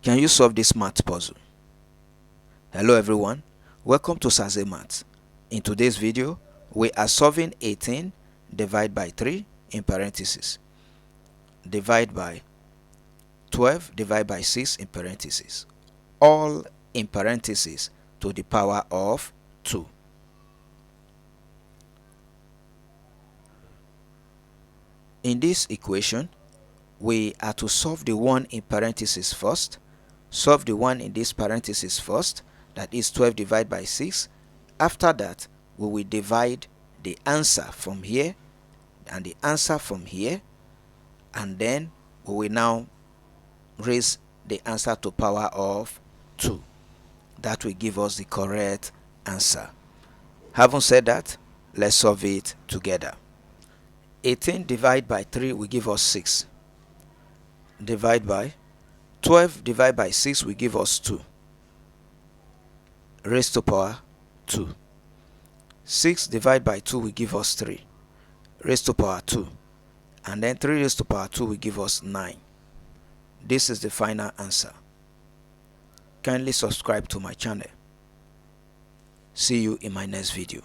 Can you solve this math puzzle? Hello everyone, welcome to Saze Math. In today's video, we are solving 18 divided by 3 in parentheses, divide by 12 divided by 6 in parentheses, all in parentheses to the power of 2. In this equation, we are to solve the one in parentheses first, solve the one in this parentheses first, that is 12 divided by 6. After that, we will divide the answer from here and the answer from here, and then we will now raise the answer to power of 2. That will give us the correct answer. Having said that, let's solve it together. 18 divided by 3 will give us 6. Divide by 12 divided by 6 will give us 2. Raised to power 2. 6 divided by 2 will give us 3. Raised to power 2. And then 3 raised to power 2 will give us 9. This is the final answer. Kindly subscribe to my channel. See you in my next video.